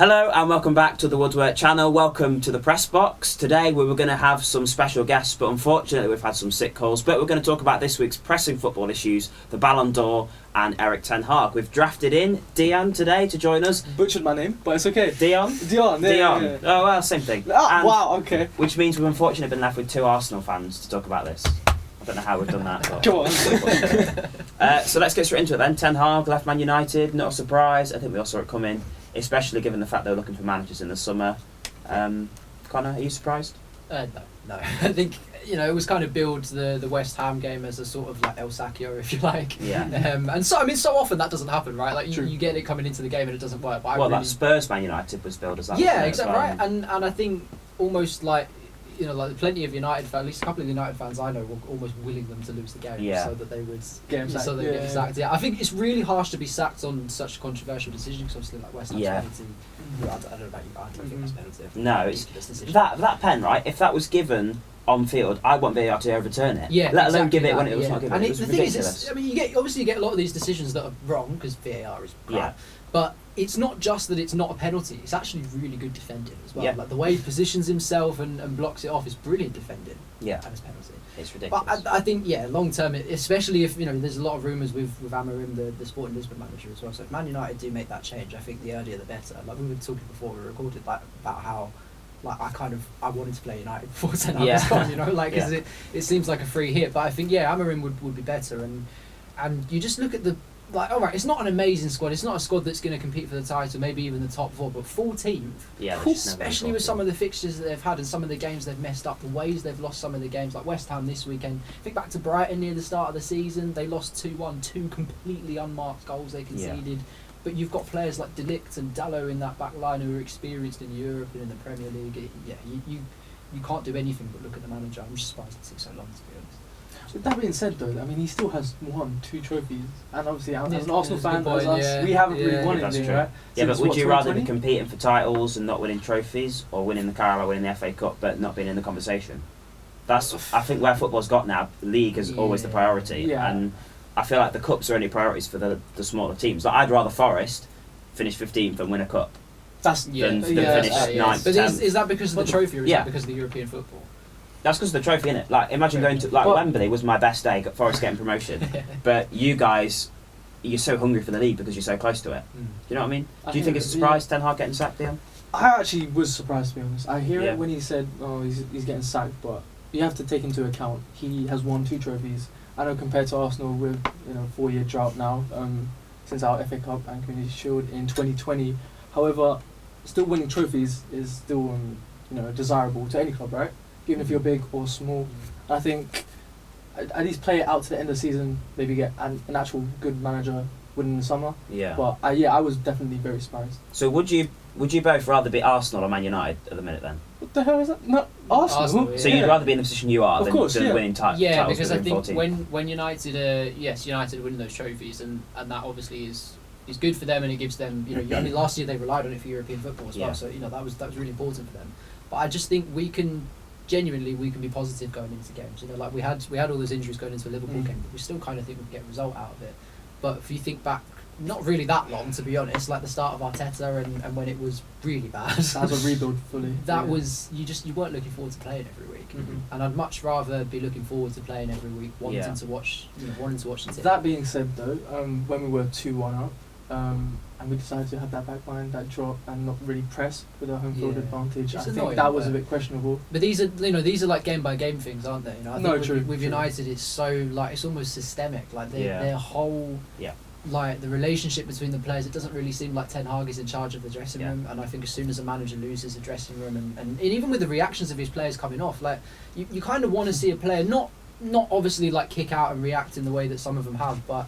Hello and welcome back to the Woodwork channel. Welcome to the press box. Today we were going to have some special guests, but unfortunately we've had some sick calls. But we're going to talk about this week's pressing football issues, the Ballon d'Or and Erik ten Hag. We've drafted in Dion today to join us. Butchered my name, but it's okay. Dion? Dion. Yeah. Oh well, same thing. Wow, okay. Which means we've unfortunately been left with two Arsenal fans to talk about this. I don't know how we've done that. But Go on. so let's get straight into it then. Ten Hag left Man United, not a surprise. I think we all saw it coming, especially given the fact they were looking for managers in the summer. Connor, are you surprised? No. I think, it was kind of billed the West Ham game as a sort of like El Sacchio, if you like. Yeah. And so, so often that doesn't happen, right? Like, you get it coming into the game and it doesn't work. But that Spurs Man United was billed as that. Yeah, exactly, right. And I think almost like, plenty of United fans, at least a couple of United fans I know, were almost willing them to lose the game so that they would get sacked. Yeah, I think it's really harsh to be sacked on such a controversial decision, because obviously like West Ham's penalty. I don't know about you, but I don't think that's penalty. No, it's that pen, right? If that was given on field, I won't be able to overturn it. Yeah, let alone give it when it was not given. And it was the thing ridiculous. is, you get a lot of these decisions that are wrong because VAR is crap. But it's not just that it's not a penalty; it's actually really good defending as well. Yeah. Like the way he positions himself and blocks it off is brilliant defending. Yeah, and it's penalty. It's ridiculous. But I think long term, especially if there's a lot of rumours with Amorim, the Sporting Lisbon manager as well. So if Man United do make that change, I think the earlier the better. Like we were talking before we recorded, like about how. Like I wanted to play United before ten hours gone, because it seems like a free hit. But I think Amorim would be better, and you just look at the all right, it's not an amazing squad. It's not a squad that's going to compete for the title, maybe even the top four, but 14th. Yeah, especially with some of the fixtures that they've had and some of the games they've messed up, the ways they've lost some of the games, like West Ham this weekend. Think back to Brighton near the start of the season. They lost 2-1, two completely unmarked goals they conceded. Yeah. But you've got players like De Ligt and Dallo in that back line who are experienced in Europe and in the Premier League. You can't do anything but look at the manager. I'm just surprised it took so long, to be honest. So that being said, though, I mean, he still has won 2 trophies, and obviously, as an Arsenal fan, as us, we haven't really won anything, right? Yeah, but would you rather be competing for titles and not winning trophies, or winning the Carabao, winning the FA Cup, but not being in the conversation? That's, I think, where football's got now. The league is always the priority, and I feel like the cups are only priorities for the smaller teams. Like, I'd rather Forest finish 15th and win a cup than finish 9th. But is that because of the trophy, or is that because of the European football? That's because of the trophy, innit? Like, imagine going to Wembley was my best day, Forest getting promotion. But you guys, you're so hungry for the league because you're so close to it. Do you know what I mean? Do you think it's a surprise, Ten Hag getting sacked, Dion? I actually was surprised, to be honest. I hear it when he said, he's getting sacked, but you have to take into account he has won 2 trophies. I know compared to Arsenal with 4-year drought now since our FA Cup and Community Shield in 2020. However, still winning trophies is still desirable to any club, right? Even if you're big or small. I think at least play it out to the end of the season, maybe get an actual good manager winning the summer. Yeah. But I was definitely very surprised. So would you both rather be Arsenal or Man United at the minute then? What the hell is that? No, Arsenal. So you'd rather be in the position you are than winning titles? Yeah, because I think 14. when United United win those trophies, and that obviously is good for them, and it gives them I mean last year they relied on it for European football as well, so that was really important for them. But I just think we can be positive going into games. Like we had all those injuries going into a Liverpool game, but we still kind of think we can get a result out of it. But if you think back, not really that long, to be honest, like the start of Arteta and when it was really bad. That was a rebuild fully. That was you weren't looking forward to playing every week, and I'd much rather be looking forward to playing every week, wanting to watch the team. That being said, though, when we were 2-1 up. And we decided to have that back line, that drop, and not really press with our home field advantage. I think that was a bit questionable. But these are like game by game things, aren't they? I think with United, it's so it's almost systemic. Like their whole like the relationship between the players. It doesn't really seem like Ten Hag is in charge of the dressing room. And I think as soon as a manager loses a dressing room, and even with the reactions of his players coming off, like you kind of want to see a player not obviously like kick out and react in the way that some of them have, but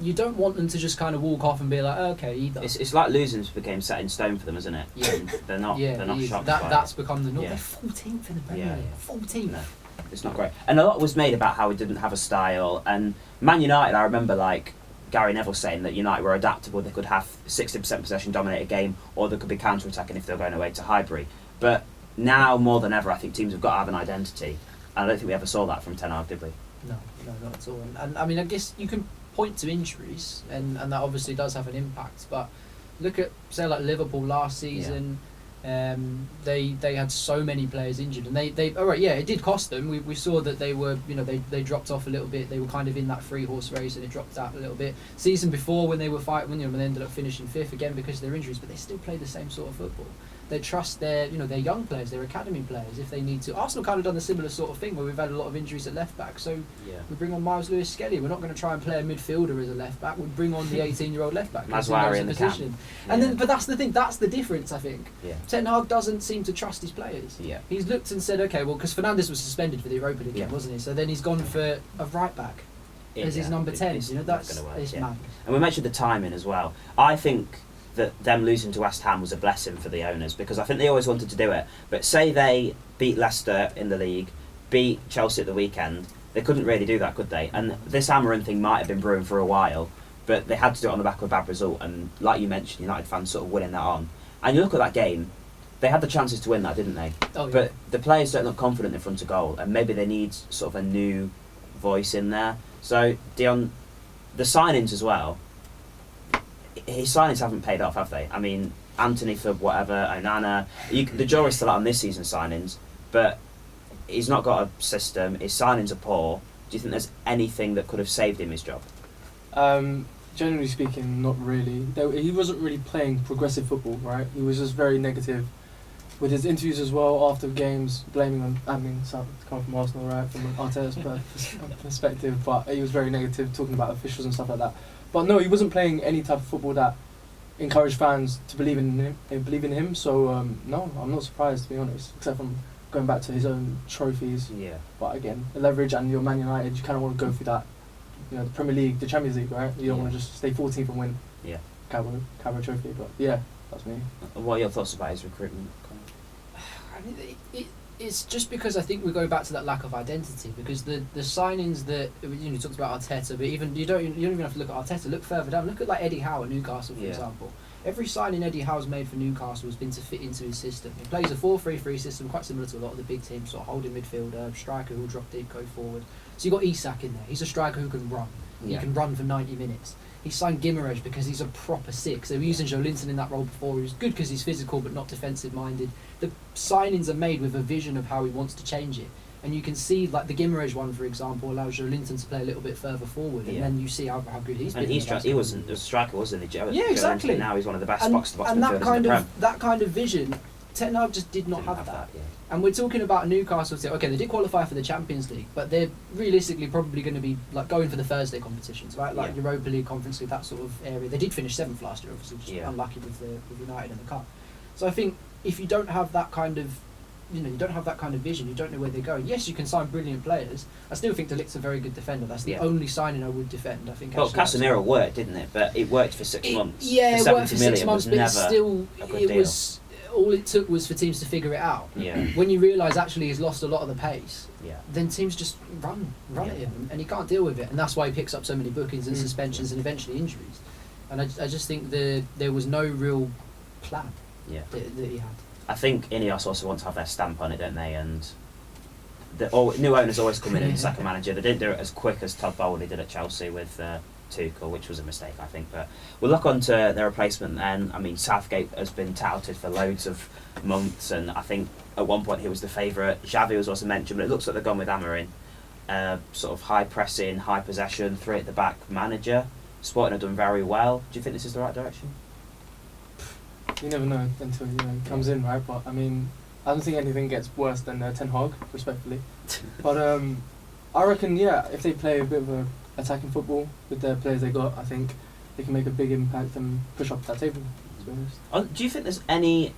you don't want them to just kind of walk off and be like, okay, either. It's like losing became set in stone for them, isn't it? Yeah. They're not shocked by that's it. become the norm. They're 14th in the Premier League. 14th. No, it's not great. And a lot was made about how we didn't have a style. And Man United, I remember like Gary Neville saying that United were adaptable. They could have 60% possession, dominate a game, or they could be counter-attacking if they were going away to Highbury. But now, more than ever, I think teams have got to have an identity. And I don't think we ever saw that from Ten Hag, did we? No, not at all. And I mean, I guess you can point to injuries, and that obviously does have an impact, but look at say like Liverpool last season. They had so many players injured, and they it did cost them. We saw that they were, they dropped off a little bit. They were kind of in that 3-horse race, and it dropped out a little bit. Season before, when they were fighting, when they ended up finishing 5th again because of their injuries, but they still played the same sort of football. They trust their young players, their academy players, if they need to. Arsenal kind of done a similar sort of thing where we've had a lot of injuries at left back, so we bring on Miles Lewis-Skelly. We're not going to try and play a midfielder as a left back. We bring on the 18-year-old left back. Mazwari in the position. And then, but that's the thing. That's the difference, I think. Yeah. Ten Hag doesn't seem to trust his players. Yeah. He's looked and said, okay, well, because Fernandes was suspended for the Europa League game, wasn't he? So then he's gone for a right back as his number 10. That's mad. And we mentioned the timing as well. I think that them losing to West Ham was a blessing for the owners, because I think they always wanted to do it. But say they beat Leicester in the league, beat Chelsea at the weekend, they couldn't really do that, could they? And this Amorim thing might have been brewing for a while, but they had to do it on the back of a bad result. And like you mentioned, United fans sort of winning that on. And you look at that game, they had the chances to win that, didn't they? Oh, yeah. But the players don't look confident in front of goal, and maybe they need sort of a new voice in there. So Dion, the signings as well, his signings haven't paid off, have they? I mean, Anthony for whatever, Onana. The jury's still out on this season's signings, but he's not got a system. His signings are poor. Do you think there's anything that could have saved him his job? Generally speaking, not really. He wasn't really playing progressive football, right? He was just very negative with his interviews as well after games, blaming on. I mean, it's coming from Arsenal, right, from Arteta's perspective, but he was very negative, talking about officials and stuff like that. But no, he wasn't playing any type of football that encouraged fans to believe in him. So no, I'm not surprised, to be honest, except from going back to his own trophies. Yeah. But again, the leverage, and you're Man United, you kind of want to go through that. The Premier League, the Champions League, right? You don't want to just stay 14th and win. Yeah. Carabao Trophy, but yeah, that's me. What are your thoughts about his recruitment? I mean, it's just because I think we go back to that lack of identity, because the signings that you talked about Arteta, but even you don't even have to look at Arteta. Look further down. Look at like Eddie Howe at Newcastle, for example. Every signing Eddie Howe's made for Newcastle has been to fit into his system. He plays a 4-3-3 system, quite similar to a lot of the big teams, sort of holding midfielder, striker who'll drop deep, go forward. So you've got Isak in there. He's a striker who can run. He can run for 90 minutes. He signed Guimaraes because he's a proper 6. They were using Joe Linton in that role before. He was good because he's physical but not defensive minded. The signings are made with a vision of how he wants to change it. And you can see, like the Guimaraes one, for example, allows Joe Linton to play a little bit further forward, and then you see how good he's been. And he wasn't a striker, wasn't he? Joe exactly. Linton, now he's one of the best box-to-box midfielders in the Prem. That kind of vision, Ten Hag just did not have that. And we're talking about Newcastle. Okay, they did qualify for the Champions League, but they're realistically probably going to be like going for the Thursday competitions, right? Like Europa League, Conference League, that sort of area. They did finish 7th last year, obviously, which is unlucky with United in the cup. So I think if you don't have that kind of, you don't have that kind of vision, you don't know where they're going. Yes, you can sign brilliant players. I still think De Ligt's a very good defender. That's the only signing I would defend. I think. Well, Casemiro worked, didn't it? But it worked for 6 months. Yeah, it worked for 6 months, but still, it was. All it took was for teams to figure it out. Yeah. When you realise actually he's lost a lot of the pace, then teams just run at him, and he can't deal with it, and that's why he picks up so many bookings and suspensions and eventually injuries. And I just think there was no real plan that he had. I think Ineos also want to have their stamp on it, don't they? And new owners always come in and sack a manager. They didn't do it as quick as Todd Bowley did at Chelsea with Tuchel, which was a mistake, I think. But we'll look on to their replacement then. I mean, Southgate has been touted for loads of months, and I think at one point he was the favourite. Xavi was also mentioned, but it looks like they've gone with Amorim. Sort of high pressing, high possession, 3 at the back manager. Sporting have done very well. Do you think this is the right direction? You never know until he comes in, right? But I mean, I don't think anything gets worse than Ten Hag, respectfully. But I reckon, if they play a bit of attacking football with the players they got, I think they can make a big impact and push up that table, to be honest. Do you think there's any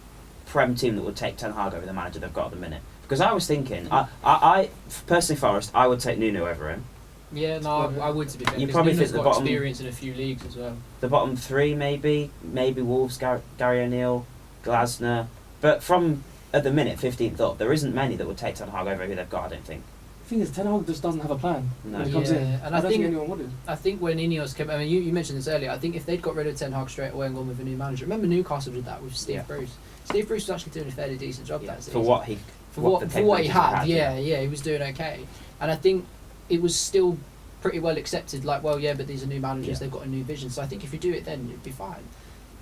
Prem team that would take Ten Hag over the manager they've got at the minute? Because I was thinking, I personally, Forrest, I would take Nuno over him. Yeah, no, I would, to be fair. You probably think the bottom experience in a few leagues as well. The bottom 3, maybe Wolves, Gary O'Neill, Glasner. But from at the minute 15th up, there isn't many that would take Ten Hag over who they've got. I don't think. The thing is, Ten Hag just doesn't have a plan when he comes in. And I don't think anyone would. I think when Ineos came, I mean, you mentioned this earlier. I think if they'd got rid of Ten Hag straight away and gone with a new manager, remember Newcastle did that with Steve Bruce. Steve Bruce was actually doing a fairly decent job that season. For what he had. He was doing okay. And I think it was still pretty well accepted. Like, well, but these are new managers. They've got a new vision. So I think if you do it, then you'd be fine.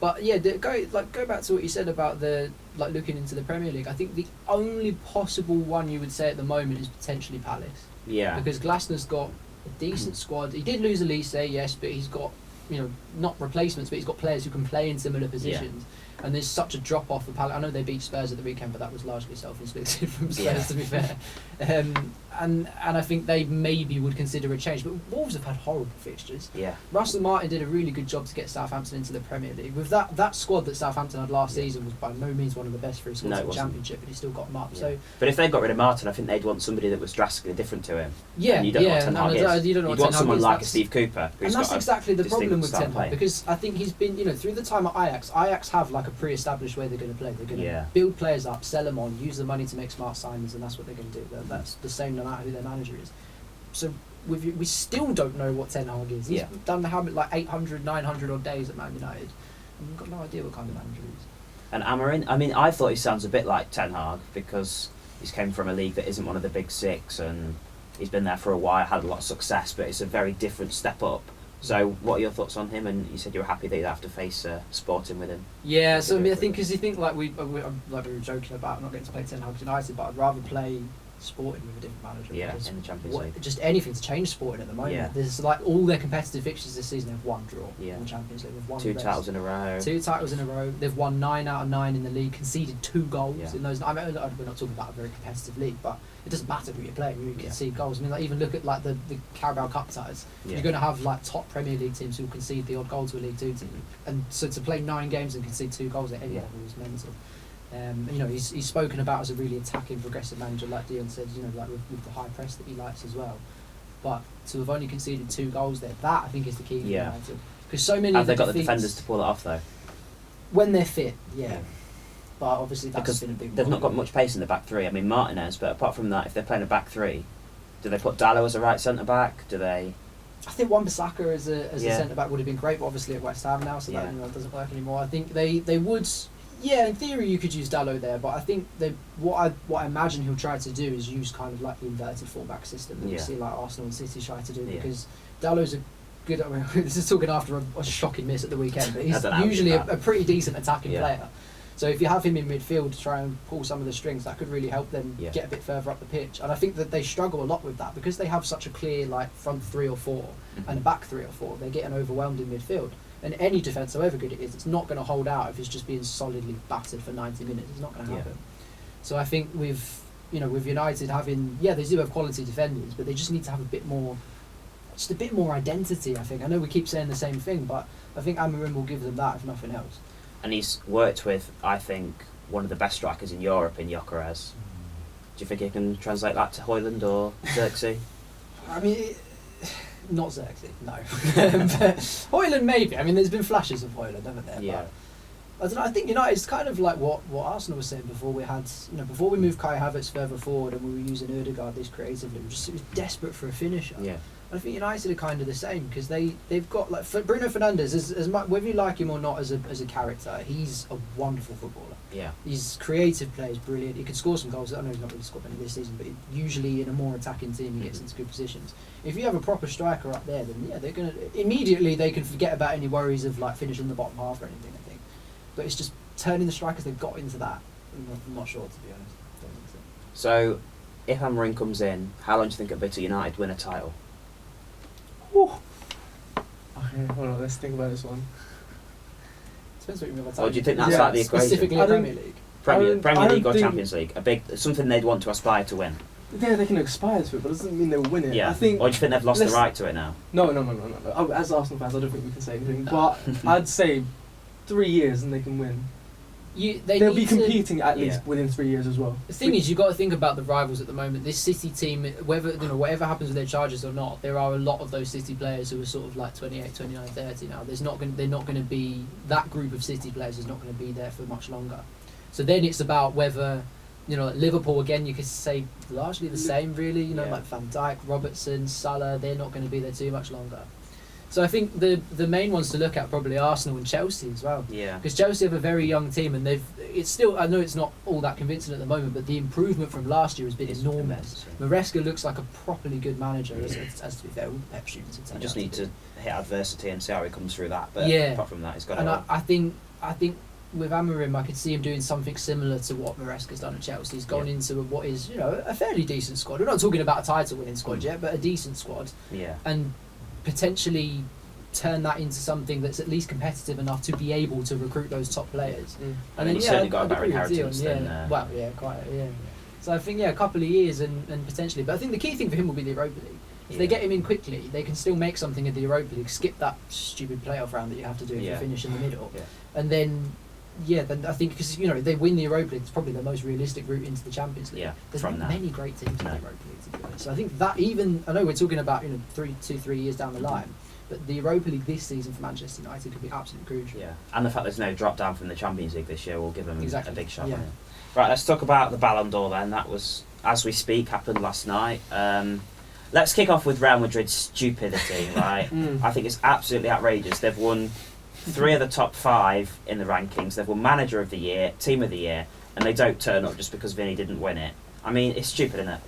But yeah, go back to what you said about the looking into the Premier League. I think the only possible one you would say at the moment is potentially Palace. Yeah. Because Glasner's got a decent squad. He did lose Elise, yes, but he's got not replacements, but he's got players who can play in similar positions. Yeah. And there's such a drop off for Palace. I know they beat Spurs at the weekend, but that was largely self-inflicted from Spurs, to be fair. And I think they maybe would consider a change. But Wolves have had horrible fixtures. Yeah. Russell Martin did a really good job to get Southampton into the Premier League. With that squad that Southampton had last season was by no means one of the best for his squads in the Championship, but he still got them up. Yeah. So, but if they got rid of Martin, I think they'd want somebody that was drastically different to him. Yeah, and you don't know what Ten Hag is. You don't know You'd what want someone like a Steve Cooper. And that's exactly the problem with Ten Hag, because I think he's been, through the time at Ajax have like a pre-established way they're going to play. They're going to build players up, sell them on, use the money to make smart signings, and that's what they're going to do. That's the same no matter who their manager is. So we still don't know what Ten Hag is. He's done like 800, 900 odd days at Man United, and we've got no idea what kind of manager he is. And Amorim, I mean, I thought he sounds a bit like Ten Hag because he's came from a league that isn't one of the big six, and he's been there for a while, had a lot of success, but it's a very different step up. So, what are your thoughts on him? And you said you were happy that you'd have to face Sporting with him. Yeah, so I mean, I think because you think like we were joking about not getting to play Ten Hag United, but I'd rather play Sporting with a different manager. Yeah, in the Champions League. Just anything to change Sporting at the moment. Yeah. There's like all their competitive fixtures this season have one draw in the Champions League. They've won 2 titles in a row. 2 titles in a row. They've won 9 out of 9 in the league, conceded 2 goals in those. I mean, we're not talking about a very competitive league, but it doesn't matter who you're playing. You concede goals. I mean, like even look at like the Carabao Cup ties. You're going to have like top Premier League teams who concede the odd goal to a League 2 team, and so to play 9 games and concede 2 goals at any level is mental. He's spoken about as a really attacking, progressive manager, like Dion said. Like with the high press that he likes as well. But to have only conceded 2 goals there, that I think is the key. Yeah. Because so many. Have they got the defenders to pull it off though? When they're fit, yeah. But obviously that's been a big. They've not got much pace in the back three. I mean Martinez, but apart from that, if they're playing a back three, do they put Dallo as a right centre back? Do they? I think Wan-Bissaka as a centre back would have been great, but obviously at West Ham now, so that doesn't work anymore. I think they would. Yeah, in theory you could use Dallo there, but I think what I imagine he'll try to do is use kind of like the inverted fullback system that you see like Arsenal and City try to do, because Dallo's a good. I mean, this is talking after a shocking miss at the weekend, but he's usually a pretty decent attacking player. So if you have him in midfield to try and pull some of the strings, that could really help them get a bit further up the pitch. And I think that they struggle a lot with that because they have such a clear like front 3 or 4 and a back 3 or 4. They're getting overwhelmed in midfield. And any defence, however good it is, it's not going to hold out if it's just being solidly battered for 90 minutes. It's not going to happen. So I think with United having, they do have quality defenders, but they just need to have a bit more identity, I think. I know we keep saying the same thing, but I think Amorim will give them that, if nothing else. And he's worked with, I think, one of the best strikers in Europe in Gyökeres. Do you think he can translate that to Højlund or Xerxes? I mean, not Xerxes, no. Højlund maybe. I mean, there's been flashes of Højlund, haven't there? Yeah. But I don't know. I think United's kind of like what Arsenal was saying before we had, before we moved Kai Havertz further forward and we were using Ødegaard this creatively. It was desperate for a finisher. Yeah. I think United are kind of the same because they've got like Bruno Fernandes, as much, whether you like him or not as a character, he's a wonderful footballer. Yeah. His creative play is brilliant. He can score some goals. I know he's not really scored many this season, but usually in a more attacking team he gets into good positions. If you have a proper striker up there, then they're gonna immediately they can forget about any worries of like finishing the bottom half or anything. I think, but it's just turning the strikers they've got into that. I'm not sure, to be honest. Don't think so. So, if Amorim comes in, how long do you think it'll be till United win a title? Whew. Okay, hold on, let's think about this one. Depends what you mean by title. Or do you think that's like the equation? Specifically Premier League? Premier League or Champions League? Something they'd want to aspire to win? Yeah, they can aspire to it, but it doesn't mean they'll win it. Yeah. I think, or do you think they've lost the right to it now? No. As Arsenal fans, I don't think we can say anything, but I'd say 3 years and they can win. They'll be competing at least within 3 years as well. The thing is, you've got to think about the rivals at the moment. This City team, whatever happens with their charges or not, there are a lot of those City players who are sort of like 28, 29, 30 now. They're not going to be, that group of City players is not going to be there for much longer. So then it's about whether, like Liverpool again, you could say largely the same really. Like Van Dijk, Robertson, Salah, they're not going to be there too much longer. So I think the main ones to look at are probably Arsenal and Chelsea as well. Yeah. Because Chelsea have a very young team and it's still, I know it's not all that convincing at the moment, but the improvement from last year has been enormous. Maresca looks like a properly good manager, as to be fair, all Pep students would say. You just need to hit adversity and see how he comes through that. But apart from that, he's got I think I think with Amorim, I could see him doing something similar to what Maresca's done at Chelsea. He's gone into what is, a fairly decent squad. We're not talking about a title-winning squad yet, but a decent squad. Yeah. And potentially turn that into something that's at least competitive enough to be able to recruit those top players. And then he's certainly got a better inheritance than... So I think, a couple of years and potentially. But I think the key thing for him will be the Europa League. If they get him in quickly, they can still make something of the Europa League, skip that stupid playoff round that you have to do if you finish in the middle. Yeah. And then, then I think, because, if they win the Europa League, it's probably the most realistic route into the Champions League. Yeah, there's not many great teams in the Europa League, to be honest. So I think that even, I know we're talking about, 3 years down the line, but the Europa League this season for Manchester United could be absolutely crucial. Yeah, and the fact there's no drop down from the Champions League this year will give them a big shot. Yeah. Right, let's talk about the Ballon d'Or then. That was, as we speak, happened last night. Let's kick off with Real Madrid's stupidity, right? I think it's absolutely outrageous. They've won 3 of the top 5 in the rankings. They've won Manager of the Year, Team of the Year, and they don't turn up just because Vinny didn't win it. I mean, it's stupid, isn't it?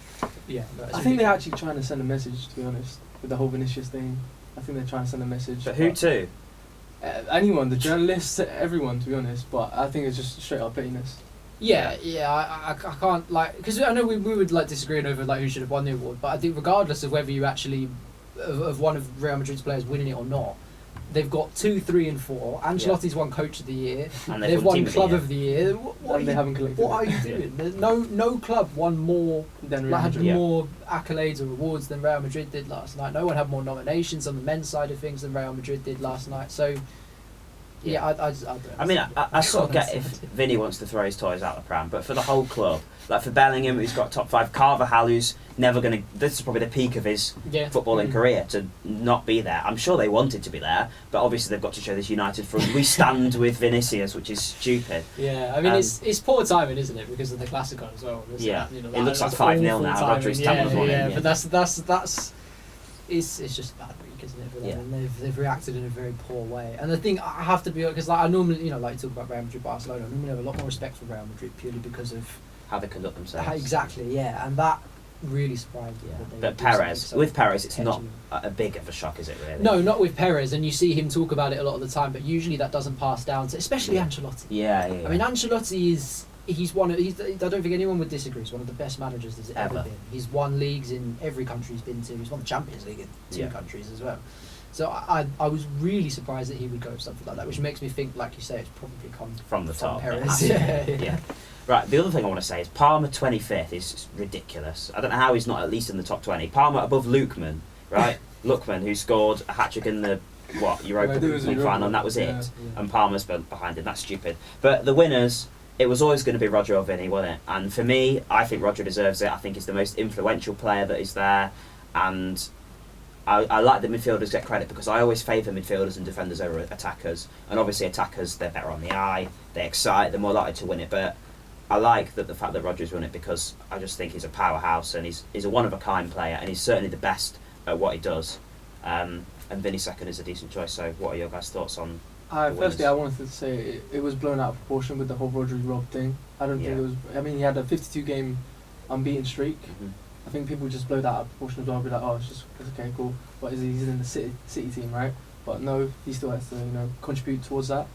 Yeah. I think they're actually trying to send a message, to be honest, with the whole Vinicius thing. I think they're trying to send a message. But who to? Anyone, the journalists, everyone, to be honest. But I think it's just straight up pettiness. I can't, because I know we would disagreeing over who should have won the award, but I think regardless of whether you actually of one of Real Madrid's players winning it or not, they've got 2, 3 and 4. Ancelotti's won Coach of the Year, and they've won Club of the Year. They haven't collected. What are you doing? No club won more than Real Madrid. Had more accolades or awards than Real Madrid did last night. No one had more nominations on the men's side of things than Real Madrid did last night. So. I sort of get if Vinny wants to throw his toys out the pram, but for the whole club, for Bellingham, who's got top 5, Carvajal, who's never going to... This is probably the peak of his footballing career, to not be there. I'm sure they wanted to be there, but obviously they've got to show this united front. We stand with Vinicius, which is stupid. Yeah, I mean, it's poor timing, isn't it, because of the Clasico as well. It looks like 5-0 now. Rodri's stamped on it. But that's... It's just bad week, isn't it, for them? And they've reacted in a very poor way. And the thing, I have to be, because I normally, talk about Real Madrid, Barcelona, I normally have a lot more respect for Real Madrid purely because of how they conduct themselves. Exactly, and that really surprised me. But Perez, with Perez, it's not a big of a shock, is it, really? No, not with Perez, and you see him talk about it a lot of the time, but usually that doesn't pass down to, especially Ancelotti. Yeah. I mean, Ancelotti is... I don't think anyone would disagree. He's one of the best managers there's ever been. He's won leagues in every country he's been to. He's won the Champions League in 2 countries as well. So I was really surprised that he would go for something like that, which makes me think, like you say, it's probably come from the top. Perez. Yeah. Right, the other thing I want to say is Palmer 25th is ridiculous. I don't know how he's not at least in the top 20. Palmer above Lookman, right? Lookman, who scored a hat-trick in the Europa League final, and that was it. Yeah. And Palmer's behind him. That's stupid. But the winners... It was always going to be Rodri or Vinny, wasn't it? And for me, I think Rodri deserves it. I think he's the most influential player that is there. And I like that midfielders get credit because I always favour midfielders and defenders over attackers. And obviously attackers, they're better on the eye, they excite, they're more likely to win it. But I like the fact that Rodri's won it because I just think he's a powerhouse and he's a one-of-a-kind player and he's certainly the best at what he does. And Vinny second is a decent choice. So what are your guys' thoughts on... Firstly, I wanted to say it was blown out of proportion with the whole Rodri Rob thing. I don't think it was... I mean, he had a 52-game unbeaten streak. Mm-hmm. I think people just blow that out of proportion as well. Be like, it's okay, cool. But he's in the City team, right? But no, he still has to, contribute towards that.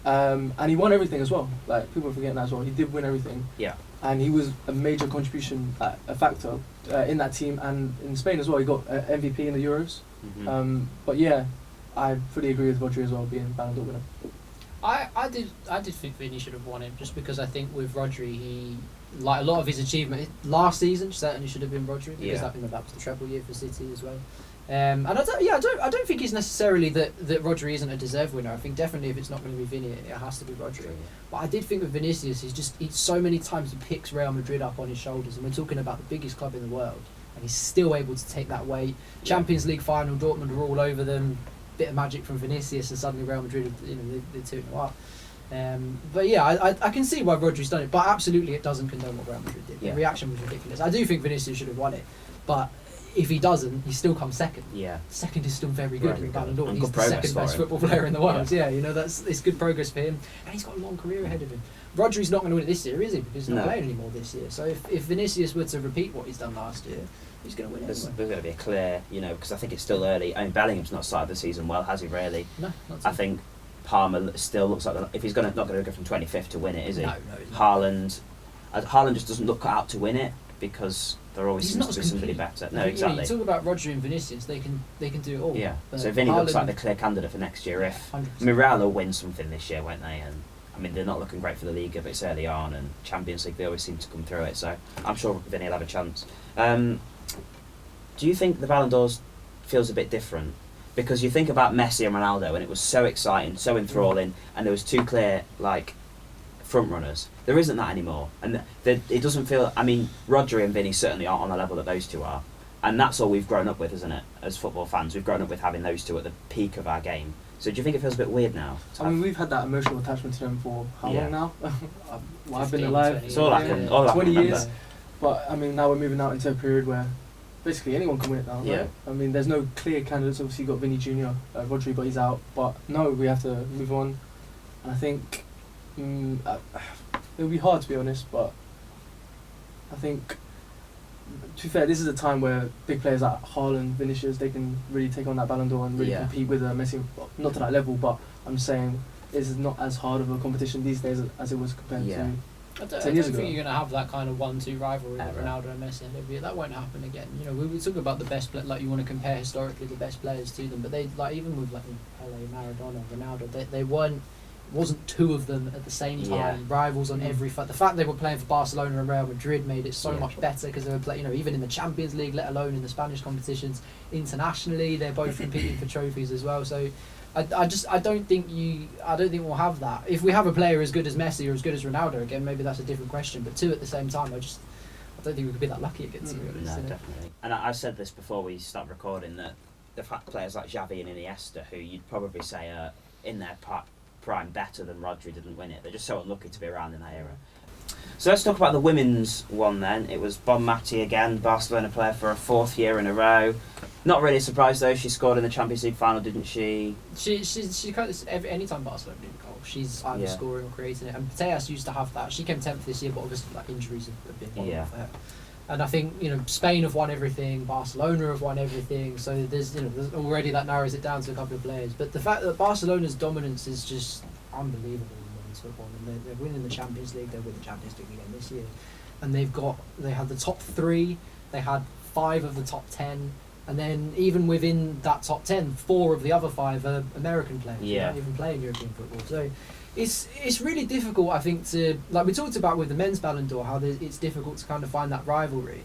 And he won everything as well. People are forgetting that as well. He did win everything. Yeah. And he was a major contribution, a factor in that team. And in Spain as well, he got MVP in the Euros. Mm-hmm. But yeah... I fully agree with Rodri as well being Ballon d'Or winner. I did think Vinny should have won it just because I think with Rodri he a lot of his achievement last season certainly should have been Rodri because that was the treble year for City as well. And I don't think it's necessarily that Rodri isn't a deserved winner. I think definitely if it's not going to be Vinny, it has to be Rodri. Yeah. But I did think with Vinicius, he's so many times he picks Real Madrid up on his shoulders, and we're talking about the biggest club in the world, and he's still able to take that weight. Champions League final, Dortmund were all over them. Bit of magic from Vinicius and suddenly Real Madrid, they're 2-0 up. But I can see why Rodri's done it, but absolutely it doesn't condone what Real Madrid did. The reaction was ridiculous. I do think Vinicius should have won it, but if he doesn't, he still comes second. Yeah. Second is still very good in Ballon d'Or. He's the second best football player in the world. Yeah, it's good progress for him, and he's got a long career ahead of him. Rodri's not going to win it this year, is he? Because he's not playing anymore this year. So if Vinicius were to repeat what he's done last year, he's going to win it. There's going to be a clear, because I think it's still early. I mean, Bellingham's not started the season well, has he really? No, not I think Palmer still looks like if he's not going to go from 25th to win it, is he? No. Haaland just doesn't look cut out to win it because there always seems to be somebody better. No, exactly. You talk about Rodri and Vinicius; they can do it all. Yeah. So Vinny looks like the clear candidate for next year. If Real will win something this year, won't they? And I mean, they're not looking great for the Liga, but it's early on, and Champions League they always seem to come through it. So I'm sure Vinny will have a chance. Do you think the Ballon d'Or feels a bit different? Because you think about Messi and Ronaldo, and it was so exciting, so enthralling, and there was two clear front runners. There isn't that anymore, and it doesn't feel. I mean, Rodri and Vinny certainly aren't on the level that those two are, and that's all we've grown up with, isn't it? As football fans, we've grown up with having those two at the peak of our game. So do you think it feels a bit weird now? I mean, we've had that emotional attachment to them for how long now? I've been 15, alive. It's all I can 20 years. But I mean, now we're moving out into a period where basically anyone can win it now, right? I mean, there's no clear candidates. Obviously, you've got Vinny Jr., Rodri, but he's out. But no, we have to move on. And I think it'll be hard, to be honest, but I think, to be fair, this is a time where big players like Haaland, Vinicius, they can really take on that Ballon d'Or and really compete with Messi. Not to that level, but I'm saying it's not as hard of a competition these days as it was compared to I don't think you're going to have that kind of 1-2 rivalry with Ronaldo and Messi and Olivia. That won't happen again. You know, we talk about the best, like you want to compare historically the best players to them, but they even with Pele, Maradona, Ronaldo, they wasn't two of them at the same time, rivals on every front. The fact they were playing for Barcelona and Real Madrid made it so much better because they were playing, even in the Champions League, let alone in the Spanish competitions, internationally, they're both competing for trophies as well. So I don't think we'll have that. If we have a player as good as Messi or as good as Ronaldo again, maybe that's a different question. But two at the same time, I don't think we could be that lucky again. To be honest, no, definitely. And I said this before we start recording that the fact players like Xavi and Iniesta, who you'd probably say are in their prime better than Rodri, didn't win it. They're just so unlucky to be around in that era. So let's talk about the women's one then. It was Bonmati again, Barcelona player for a 4th year in a row. Not really surprised though. She scored in the Champions League final, didn't she? She kind of any time Barcelona did a goal, she's either scoring or creating it. And Putellas used to have that. She came 10th this year, but obviously injuries have been one of her. And I think Spain have won everything, Barcelona have won everything. So there's already that narrows it down to a couple of players. But the fact that Barcelona's dominance is just unbelievable in women's football. And they're winning the Champions League. They'll win the Champions League again this year. And they had the top 3. They had 5 of the top 10. And then even within that top 10, 4 of the other 5 are American players. They don't even play in European football. So it's really difficult, I think, to, like we talked about with the men's Ballon d'Or, how it's difficult to kind of find that rivalry.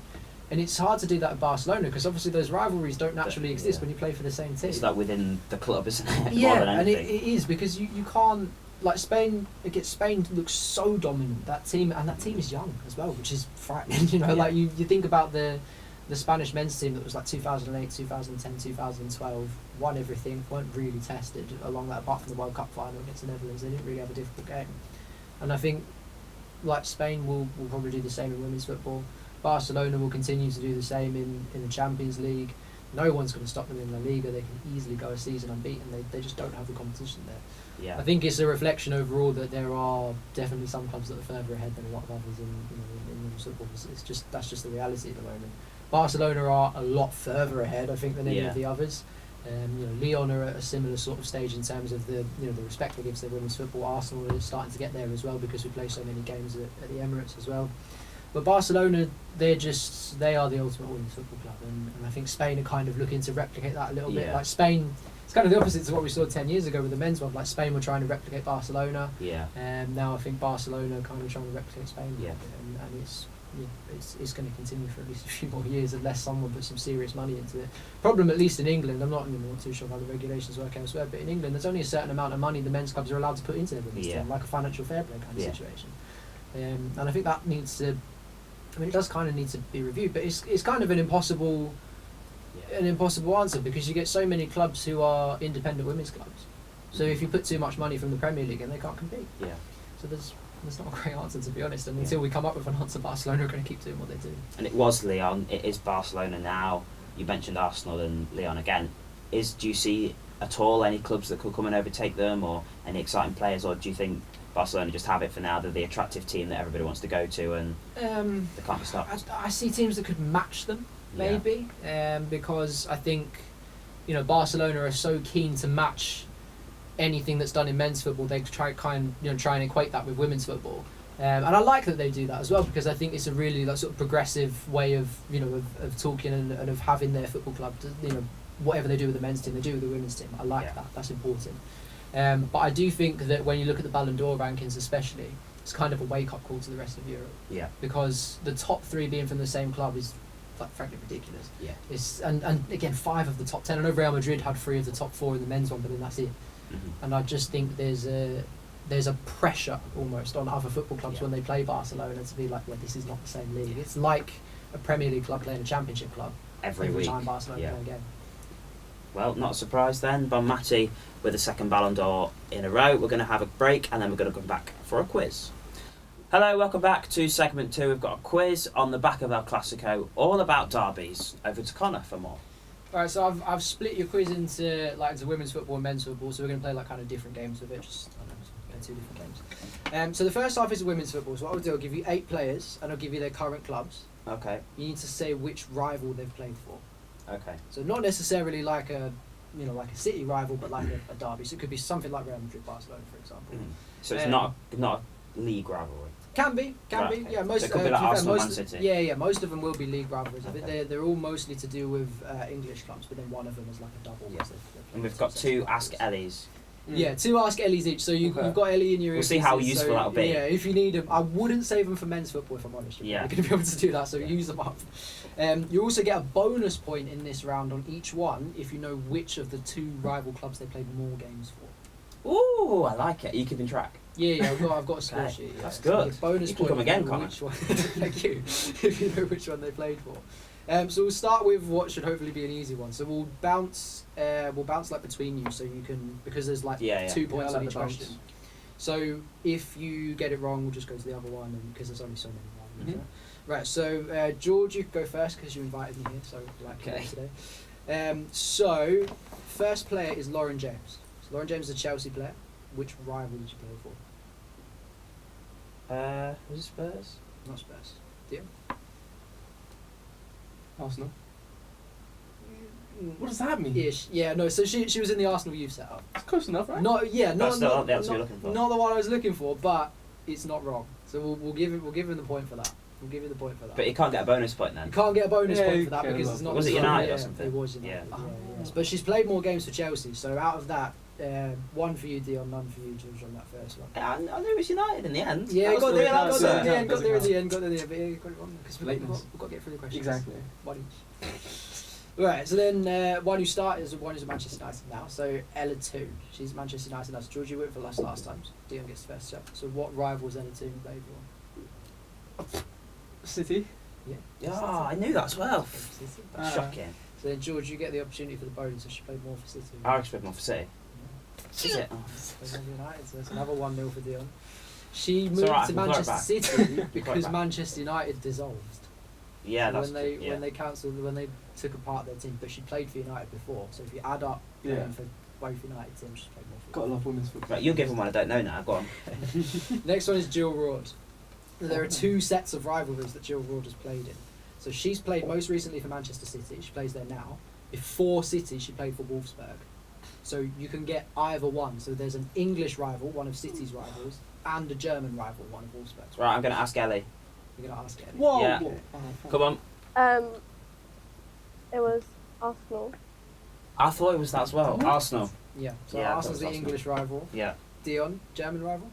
And it's hard to do that at Barcelona because obviously those rivalries don't naturally exist when you play for the same team. It's like within the club, isn't it? Yeah, and it is because you can't, like Spain looks so dominant, that team is young as well, which is frightening. Like you think about the Spanish men's team that was like 2008, 2010, 2012, won everything, weren't really tested along that, apart from the World Cup final against the Netherlands. They didn't really have a difficult game. And I think like Spain will probably do the same in women's football. Barcelona will continue to do the same in the Champions League. No one's going to stop them in La Liga. They can easily go a season unbeaten. They just don't have the competition there. Yeah. I think it's a reflection overall that there are definitely some clubs that are further ahead than a lot of others in women's football. That's just the reality at the moment. Barcelona are a lot further ahead, I think, than any of the others. Lyon are at a similar sort of stage in terms of the respect they give to their women's football. Arsenal is starting to get there as well because we play so many games at the Emirates as well. But Barcelona, they are the ultimate women's football club, and I think Spain are kind of looking to replicate that a little bit. Like Spain, it's kind of the opposite to what we saw 10 years ago with the men's one. Like Spain were trying to replicate Barcelona, and now I think Barcelona are kind of trying to replicate Spain, and it's going to continue for at least a few more years unless someone puts some serious money into it. Problem, at least in England, I'm not too sure how the regulations work elsewhere, but in England there's only a certain amount of money the men's clubs are allowed to put into their women's team, like a financial fair play kind of situation. And I think that needs to, it does kind of need to be reviewed, but it's kind of an impossible answer because you get so many clubs who are independent women's clubs. So if you put too much money from the Premier League in, they can't compete. So there's not a great answer, to be honest, and until we come up with an answer, Barcelona are going to keep doing what they do. And it was Lyon, it is Barcelona now. You mentioned Arsenal and Lyon again. Do you see at all any clubs that could come and overtake them, or any exciting players, or do you think Barcelona just have it for now? They're the attractive team that everybody wants to go to, and they can't be stopped. I see teams that could match them, maybe, because I think Barcelona are so keen to match anything that's done in men's football, they try and equate that with women's football. And I like that they do that as well, because I think it's a really sort of progressive way of of talking and of having their football club. Whatever they do with the men's team, they do with the women's team. I like that. That's important. But I do think that when you look at the Ballon d'Or rankings, especially, it's kind of a wake-up call to the rest of Europe. Yeah. Because the top 3 being from the same club is, frankly, ridiculous. Yeah. It's and again, 5 of the top 10. I know Real Madrid had 3 of the top 4 in the men's one, but then that's it. Mm-hmm. And I just think there's a pressure almost on other football clubs when they play Barcelona to be like, this is not the same league. It's like a Premier League club playing a Championship club every week. Time Barcelona play a game. Well, not a surprise then. Bonmati with the second Ballon d'Or in a row. We're going to have a break and then we're going to come back for a quiz. Hello, welcome back to segment 2. We've got a quiz on the back of El Clasico, all about derbies. Over to Connor for more. Alright, so I've split your quiz into women's football and men's football, so we're going to play kind of different games with it, just play 2 different games. So the first half is women's football, so what I'll do, I'll give you 8 players and I'll give you their current clubs. Okay. You need to say which rival they've played for. Okay. So not necessarily like a City rival, but like a derby. So it could be something like Real Madrid, Barcelona, for example. So it's not a league rivalry. Can be. Okay. Yeah, most. So it could be like Arsenal, Man City. Yeah. Most of them will be league rivalries. Okay. I think they're all mostly to do with English clubs, but then one of them is like a double. Yeah. And we've got 2 Ask Ellies. Yeah, 2 Ask Ellies each. So you've got Ellie in your. We'll see how useful that'll be. Yeah, if you need them, I wouldn't save them for men's football if I'm honest. You're going to be able to do that, so use them up. You also get a bonus point in this round on each one if you know which of the 2 rival clubs they played more games for. Ooh, I like it. Are you keeping track? Yeah, I've got a score sheet. Yeah. That's good. So bonus you can point come again, Connor. Thank you. If you know which one they played for. So we'll start with what should hopefully be an easy one. So we'll bounce like between you, so you can, because there's 2 points on each question. So if you get it wrong, we'll just go to the other one, and because there's only so many ones. Right. So George, you can go first because you invited me here. So today. So first player is Lauren James. So Lauren James is a Chelsea player. Which rival did you play for? Was it Spurs? Not Spurs. Deal. Arsenal. What does that mean? Ish. Yeah, no. So she was in the Arsenal youth setup. It's close enough, right? That's not the answer you're looking for. Not the one I was looking for, but it's not wrong. So we'll give him the point for that. We'll give you the point for that. But you can't get a bonus point then. You can't get a bonus point for that because it's not. Was it United or something? It was United. Yeah. But she's played more games for Chelsea. So out of that, 1 for you, Dion, none for you, George, on that first one. I knew it was United in the end. Yeah, got there in the end, but got it wrong because we've got to get through the questions. Exactly. One each. Right, so then one who started is one who's at Manchester United now. So Ella 2, she's at Manchester United now. So George, you went for last time. So Dion gets the first shot. So what rivals Ella 2 played for? City. Yeah. Oh, I knew that as well. That's shocking. So then George, you get the opportunity for the bonus. So she played more for City. I expect more for City. Is it? United, so that's another 1-0 for Dion. She moved to Manchester City because Manchester United dissolved. Yeah, so that's when they cancelled, when they took apart their team, but she played for United before. So if you add up for both United teams, she played more for. Got a lot of women's football. Right, you're giving one I don't know now. Go on. Next one is Jill Roord. There are 2 sets of rivalries that Jill Roord has played in. So she's played most recently for Manchester City. She plays there now. Before City, she played for Wolfsburg. So you can get either one. So there's an English rival, one of City's rivals, and a German rival, one of Wolfsburg's. Right, I'm going to ask Ellie. You're going to ask Ellie? Whoa! Yeah. Come on. It was Arsenal. I thought it was that as well. Arsenal. Yeah. So Arsenal's the English rival. Yeah. Dion, German rival?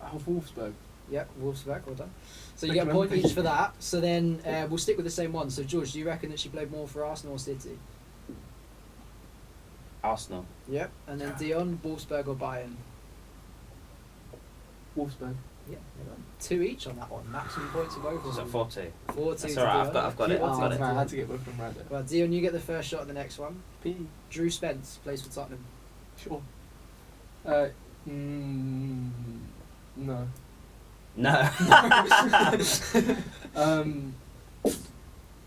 Wolfsburg. Yeah, Wolfsburg, well done. So you get a point each for that. So then we'll stick with the same one. So George, do you reckon that she played more for Arsenal or City? Arsenal. Yep. And then Dion, Wolfsburg or Bayern? Wolfsburg. Yeah. 2 each on that one. Maximum points for both of them. 4-2. 4-2. That's alright. I've got it. I had to get both of them right there. Well, Dion, you get the first shot at the next one. P. Drew Spence plays for Tottenham. Sure. No. No. What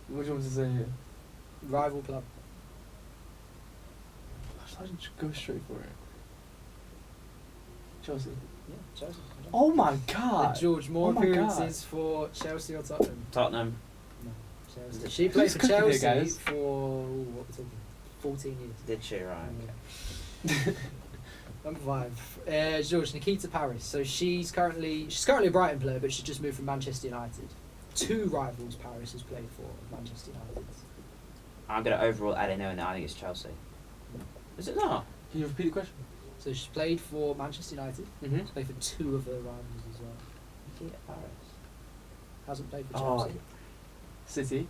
do you want to say here? Rival club. I should go straight for it. Chelsea. Yeah, Chelsea. Oh my god! George, more appearances for Chelsea or Tottenham? Tottenham. No, Chelsea. She played for Chelsea for, what we're talking, 14 years. Did she? Right. Okay. Number 5. George, Nikita Paris. So she's currently a Brighton player, but she just moved from Manchester United. 2 rivals Paris has played for Manchester United. I'm going to overrule Ellie knowing that I think it's Chelsea. Is it not? Can you repeat the question? So she's played for Manchester United. Mm-hmm. She's played for 2 of her rivals as well. Nikita Paris. Hasn't played for Chelsea. City.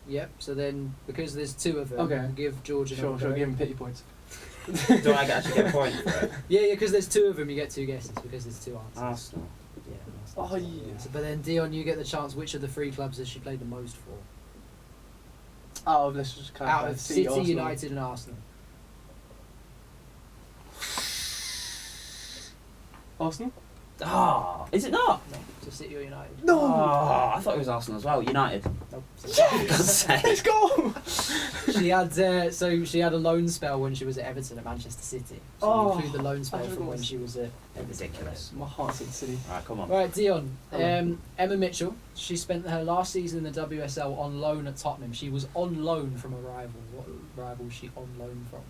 Yep, so then, because there's 2 of them, we'll give George an Sure, give him pity points. Do I actually get a point for it? Yeah, because there's 2 of them, you get 2 guesses, because there's 2 answers. Arsenal. Yeah, Oh, Arsenal. yeah. So, but then, Dion, you get the chance, which of the 3 clubs has she played the most for? Let's just Out of City, United and Arsenal. Arsenal? Is it not? No, so City or United. No! I thought it was Arsenal as well. United. Nope. Yes! Let's go! She had a loan spell when she was at Everton at Manchester City. So include the loan spell from when she was at Ridiculous. My heart's at City. Alright, come on. Right, Dion. Emma Mitchell. She spent her last season in the WSL on loan at Tottenham. She was on loan from a rival. What rival was she on loan from?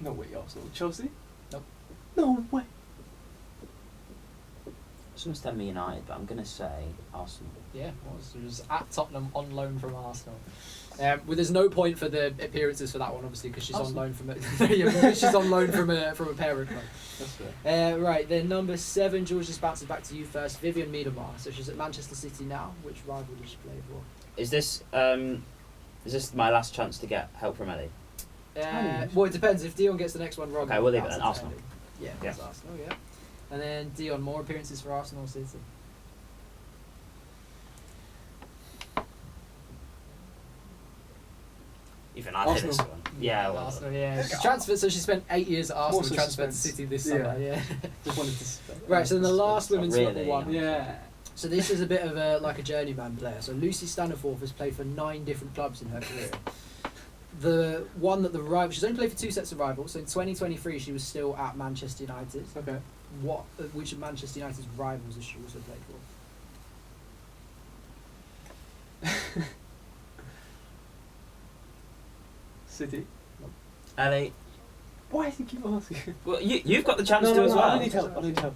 No way, Arsenal. Chelsea? Nope. No way. Someone's telling me United, but I'm going to say Arsenal. Yeah, it was at Tottenham on loan from Arsenal. Well, there's no point for the appearances for that one, obviously, because she's on loan from she's on loan from a parent club. That's fair. Right, then number 7, George, just bounces back to you first. Vivian Miedemar. So she's at Manchester City now. Which rival does she play for? Is this my last chance to get help from Ellie? Well, it depends. If Dion gets the next one wrong, okay, we'll leave it then. Arsenal. Yeah, that's Arsenal. Yeah, and then Dion, more appearances for Arsenal or City? Even I hit this one. Yeah, well, Arsenal. Yeah, she's transferred. So she spent 8 years at Arsenal and transferred to City this summer. Yeah. Just wanted to. Right. So then the last women's football one. Yeah. So this is a bit of a journeyman player. So Lucy Staniforth has played for 9 different clubs in her career. The one that she's only played for 2 sets of rivals. So in 2023, she was still at Manchester United. Okay. Which of Manchester United's rivals has she also played for? City. Ellie. Why do you keep asking? Well, you've got the chance to as well. I need help.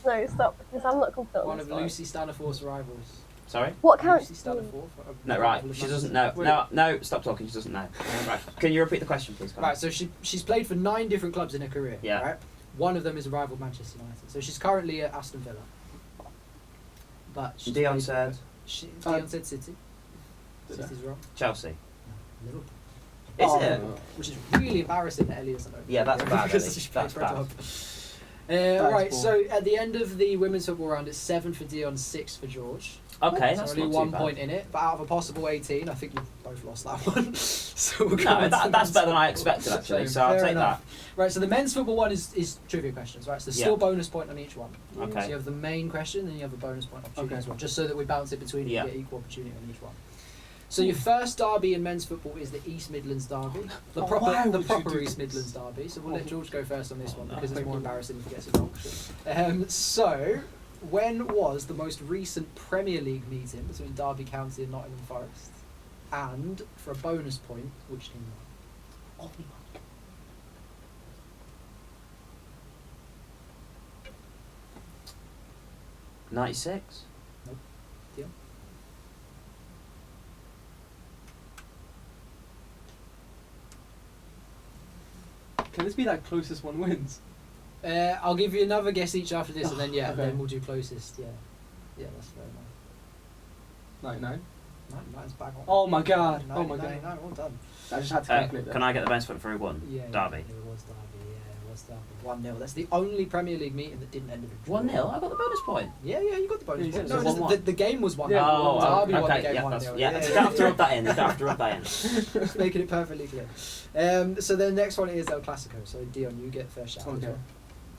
No, stop, because I'm not confident. One of Lucy Staniforth's rivals. Sorry? What counts? Lucy Staniforth. No, right. She doesn't know. No, stop talking. She doesn't know. Right. Can you repeat the question, please? Right, so she's played for 9 different clubs in her career. Yeah. Right? One of them is a rival Manchester United. So she's currently at Aston Villa. But Dion said. Dion said City. City's wrong. Chelsea. Liverpool. Is it? Which is really embarrassing that Ellie doesn't know. Yeah, that's bad. Because she That's played bad. Right, so at the end of the women's football round, it's 7 for Dion, 6 for George. Okay, so that's only not too 1 bad. point in it, but out of a possible 18, I think you've both lost that one. So we'll go No, on to that's the better than I expected actually. So I'll Fair take enough. that. Right, so the men's football one is trivia questions, right? So there's still bonus point on each one. Okay. So you have the main question, then you have a bonus point opportunity Okay. as well, just so that we bounce it between Yeah. and get equal opportunity on each one. So your first derby in men's football is the East Midlands derby, the proper East Midlands derby. So we'll let George go first on this one because it's more embarrassing if he gets it wrong. So when was the most recent Premier League meeting between Derby County and Nottingham Forest? And for a bonus point, which team won? Oh my God. '96. Nope. Dion? Can this be like closest one wins? I'll give you another guess each after this, and then Okay. then we'll do closest. Yeah, that's fair enough. 99. 99's back on. Oh my God. 99, Oh my God. 99, well done. I just had to calculate that. Can I get the bonus point for who won? Yeah, Derby. It was Derby. Yeah, it was Derby. 1-0. That's the only Premier League meeting that didn't end in a draw. 1-0. I got the bonus point. Yeah, you got the bonus Yeah, point. you No, said it 1-1. isn't. The game was 1-0. Yeah. Oh, Derby won the okay. game Yeah, 1-0. you don't have to rub that in. You don't have to rub that in. Just making it perfectly clear. So the next one is El Clasico. So Dion, you get first shout. Okay. As well.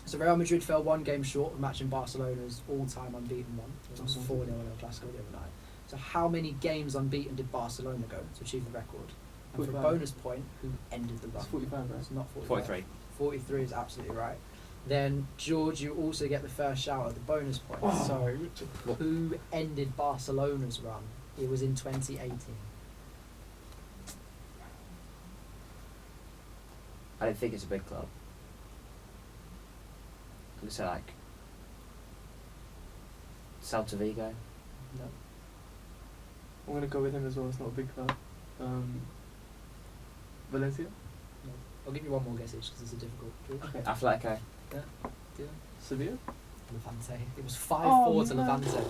So Real Madrid fell 1 game short of matching Barcelona's all-time unbeaten one. It was 4-0 in El Clasico the other night. So how many games unbeaten did Barcelona go to achieve the record? And for a 45. bonus point, who ended the run? It's 45, right? It's not 45. 43. 43 is absolutely right. Then George, you also get the first shout at the bonus point. Oh. So who ended Barcelona's run? It was in 2018. I don't think it's a big club. I'm gonna say like Celta Vigo. No. I'm gonna go with him as well. It's not a big club. Valencia. No. I'll give you one more guess each because it's a difficult. Okay. Atletico. Yeah. Sevilla. Levante. It was 5-4 to Levante.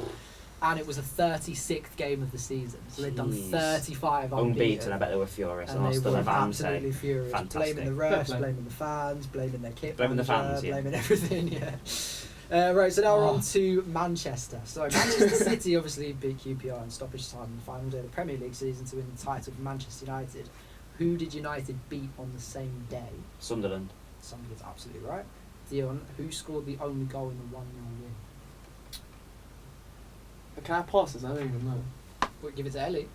And it was the 36th game of the season. So they'd done 35 unbeaten. I bet they were furious. And they were Levante. absolutely furious. Fantastic. Blaming the refs, blaming the fans, blaming their kit Blaming manager, the fans, yeah. blaming everything, yeah. Right, so now we're on to Manchester. So Manchester City obviously beat QPR in stoppage time in the final day of the Premier League season to win the title for Manchester United. Who did United beat on the same day? Sunderland. Sunderland's absolutely right. Dion, who scored the only goal in the 1-0 win? Can I pass this? I don't even know. We'll give it to Ellie.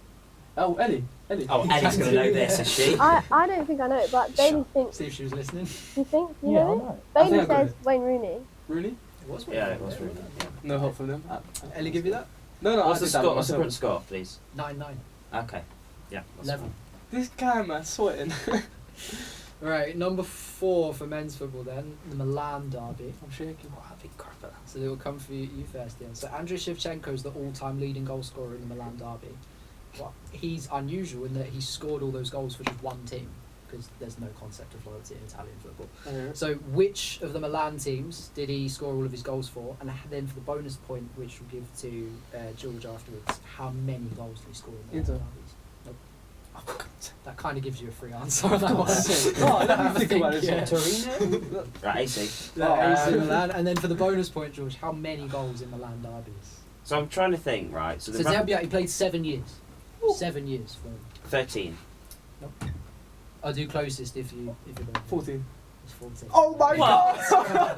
Oh, Ellie. Oh, Ellie's going to know this, is she? I don't think I know it, but Bailey thinks. See if she was listening. You think? You Yeah, know I know. it? Bailey I says Wayne Rooney. Rooney? It was Yeah, it was Rooney. Yeah. No help from them. Ellie, give you that? No. What's the score? What's the current score, please? 9-9. Okay. Yeah. that's Level. This guy, man, sweating. Right, number 4 for men's football then, the Milan derby. I'm shaking. Oh, big crap at that. So they will come for you first, Ian. So Andriy Shevchenko is the all-time leading goal scorer in the Milan derby. Well, he's unusual in that he scored all those goals for just one team, because there's no concept of loyalty in Italian football. So which of the Milan teams did he score all of his goals for? And then for the bonus point, which we'll give to George afterwards, how many goals did he score in the Milan derbies? Nope. Oh, that kind of gives you a free answer on that one. Oh, let me think about this. Yeah. Torino? Right, AC. AC Milan. And then for the bonus point, George, how many goals in Milan derbies? So I'm trying to think, right? So Zerbia, he played 7 years. Ooh. 7 years for him. 13. Nope. I'll do closest if you're going. 14. It's 14. Oh my god!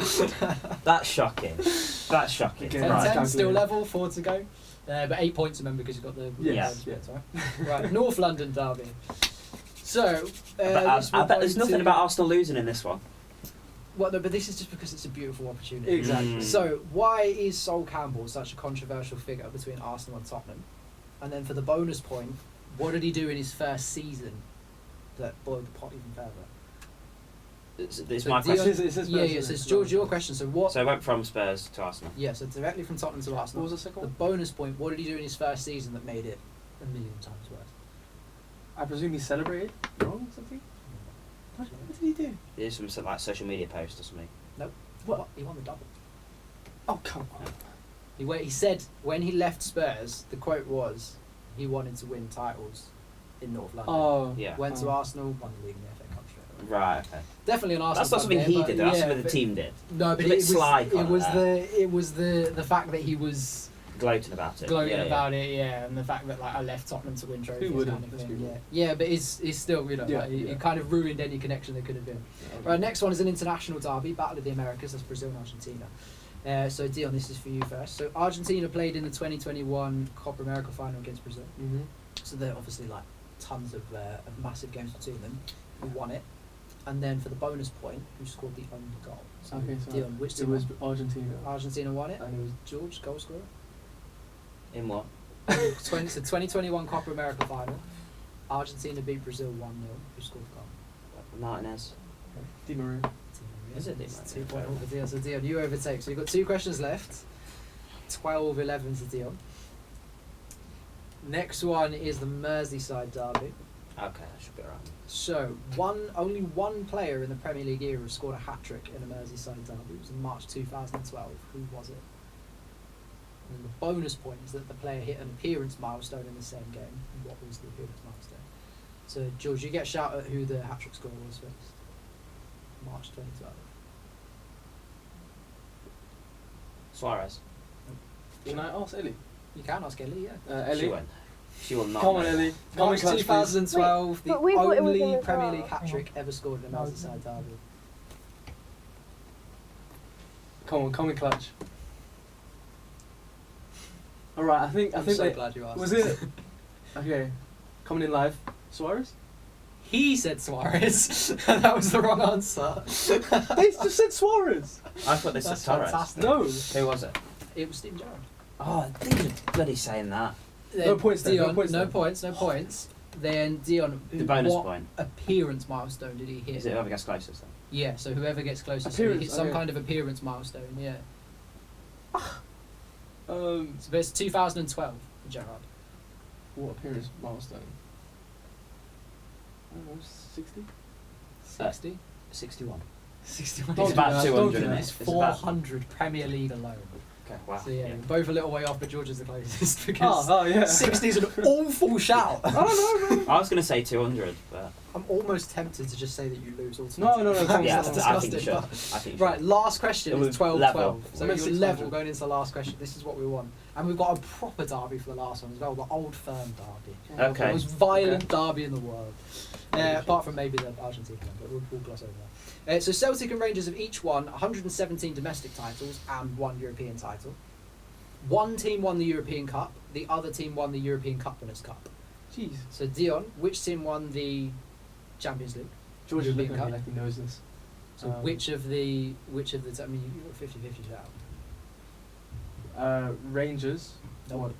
That's shocking. That's shocking. 10, Right. 10, still level, 4 to go. But 8 points, remember, because you've got the points, right? North London derby. So, I bet there's nothing about Arsenal losing in this one. Well, no, but this is just because it's a beautiful opportunity. Exactly. So, why is Sol Campbell such a controversial figure between Arsenal and Tottenham? And then for the bonus point, what did he do in his first season that boiled the pot even further? It's so my question. So it's George, your question. So what? So I went from Spurs to Arsenal. Yeah, so directly from Tottenham to Arsenal. What was the second one? The bonus point, what did he do in his first season that made it a million times worse? I presume he celebrated wrong or something? What did he do? He did some like social media post or something. Nope. What? He won the double. Oh, come on. He said when he left Spurs, the quote was, he wanted to win titles in North London. Oh. Yeah. Went to Arsenal, won the league and the FA Cup straight away. Right, okay. Definitely an Arsenal. That's not something he did, that's something the team did. No, but it was the fact that he was gloating about it. And the fact that like I left Tottenham to win trophies. Who wouldn't? Kind of thing, yeah, but it's still it kind of ruined any connection there could have been. Right, next one is an international derby, Battle of the Americas. That's Brazil and Argentina. So Dion, this is for you first. So Argentina played in the 2021 Copa America final against Brazil. Mm-hmm. So they're obviously like tons of massive games between them. Who won it? And then for the bonus point, who scored the only goal? So Dion, which team? It was Argentina. Argentina won it. And it was George, goal scorer. In what? 2021 Copa America final. Argentina beat Brazil 1-0. Who scored the goal? Martinez. Di Maria. Is it Di It's Maria? 2 point over Dion. So Dion, you overtake. So you've got 2 questions left. 12-11 to Dion. Next one is the Merseyside derby. Okay, that should be alright. So, only one player in the Premier League era scored a hat-trick in a Merseyside derby. It was in March 2012. Who was it? And the bonus point is that the player hit an appearance milestone in the same game. What was the appearance milestone? So, George, you get a shout at who the hat-trick scorer was first. March 2012. Suarez. Can I ask Ellie? You can ask Ellie, yeah. Ellie? She will not. Come on, Ellie. Come March in clutch, 2012, Wait, but we thought it was the in only as Premier well. League hat-trick ever scored in a Merseyside derby. Come in clutch. Alright, I think I'm they, so glad you asked. was it? Okay. Coming in live. Suarez? He said Suarez. That was the wrong answer. They just said Suarez. I thought they said That's Torres. fantastic. No. Who was it? It was Steven Gerrard. Oh, I think you're bloody saying that. No points then, Dion, no points no then. points, no points. Then Dion, The bonus what point. appearance milestone did he hit? Is it whoever gets closest then? Yeah, so whoever gets closest, so he hit some kind of appearance milestone. Yeah. So it's 2012 for Gerrard. What appearance milestone? I don't know, 60? 60? 61. 61. It's about 200, isn't it? It's 400 Premier League alone. Okay, wow. So yeah, both a little way off, but George is the closest because 60 is an awful shout. I don't know. I was going to say 200, but... I'm almost tempted to just say that you lose automatically. No. Yeah, That's I think disgusting. you should. Right, last question is 12-12. Level. So you're level going into the last question. This is what we want. And we've got a proper derby for the last one as well, the Old Firm derby. Okay. The most violent derby in the world. Apart from maybe the Argentina one, but we'll gloss over that. So Celtic and Rangers have each won 117 domestic titles and 1 European title. One team won the European Cup, the other team won the European Cup Winners' Cup. Jeez. So Dion, which team won the Champions League? George is looking at me like he knows this. So which of the I mean you've got 50-50 shout. Rangers. No.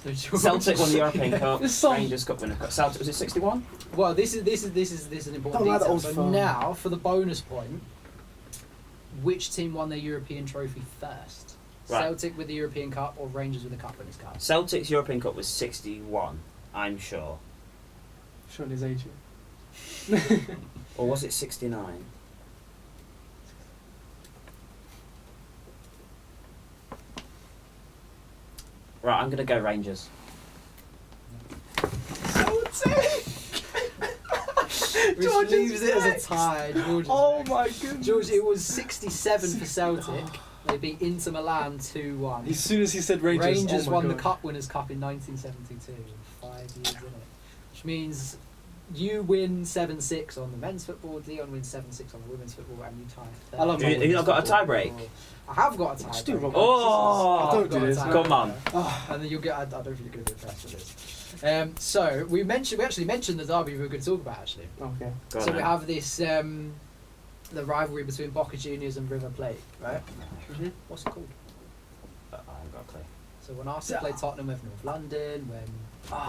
Celtic won the European Cup. Rangers Cup Winners' Cup. Celtic, was it 61? Well, this is an important detail. So now for the bonus point, which team won their European trophy first? Right. Celtic with the European Cup or Rangers with the Cup Winners' Cup? Celtic's European Cup was 61, I'm sure. Surely it's 80. Or was it 69? Right, I'm going to go Rangers. Celtic! Which leaves it as a tie. Oh my goodness. George, it was 67 for Celtic. They beat Inter Milan 2-1. As soon as he said Rangers, Rangers won the Cup Winners' Cup in 1972. 5 years in it. Which means you win 7-6 on the men's football, Dion wins 7-6 on the women's football, and you tie. I love Have you not got a tie break? I have got a tie break. Oh! Don't do this. Come on. And then you'll get. I don't think you're going to be impressed with this. So we actually mentioned the derby we were going to talk about actually. Okay. So we have this the rivalry between Boca Juniors and River Plate, right? Mm-hmm. What's it called? I haven't got a clue. So when Arsenal play Tottenham, we have North London. When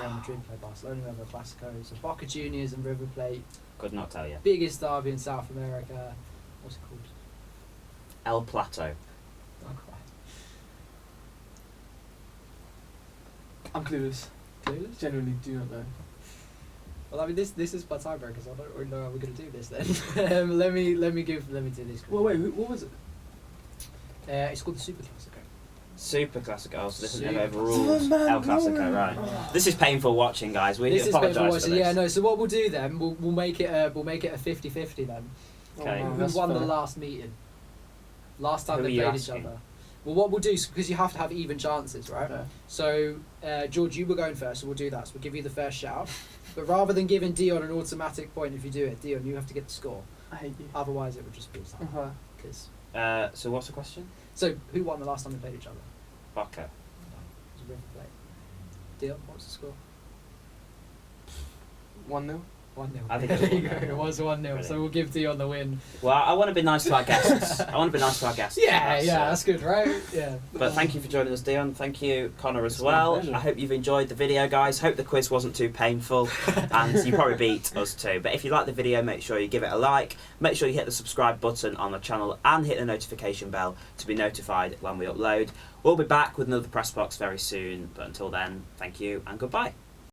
Real Madrid play Barcelona, we have a Clasico. So Boca Juniors and River Plate. Could not tell you. Biggest derby in South America. What's it called? El Plato. Not quite. I'm clueless. Clueless? Genuinely do not know. Well, I mean, this is my tiebreaker, so I don't really know how we're going to do this then. let me do this. Well, wait, what was it? It's called the Super Classico. Super Classico, so this has never overruled El Clasico, right? This is painful watching, guys. We apologise for this. Yeah, no. So what we'll do then, we'll make it a 50-50 then. Okay. Who won the last meeting? Last time they played each other. Well, what we'll do is because you have to have even chances, right? Okay. So, George, you were going first, so we'll do that. So we'll give you the first shout, but rather than giving Dion an automatic point if you do it, Dion, you have to get the score. I hate you. Otherwise, it would just be time. So what's the question? So, who won the last time they played each other? Boca. It was River Plate. Dion, what's the score? 1-0. 1-0. I think there you go. It was 1-0. Brilliant. So we'll give Dion the win. Well, I want to be nice to our guests. Yeah, that's good, right? Yeah. But thank you for joining us, Dion. Thank you, Connor, as well. I hope you've enjoyed the video, guys. Hope the quiz wasn't too painful, and you probably beat us too. But if you like the video, make sure you give it a like. Make sure you hit the subscribe button on the channel and hit the notification bell to be notified when we upload. We'll be back with another press box very soon. But until then, thank you and goodbye.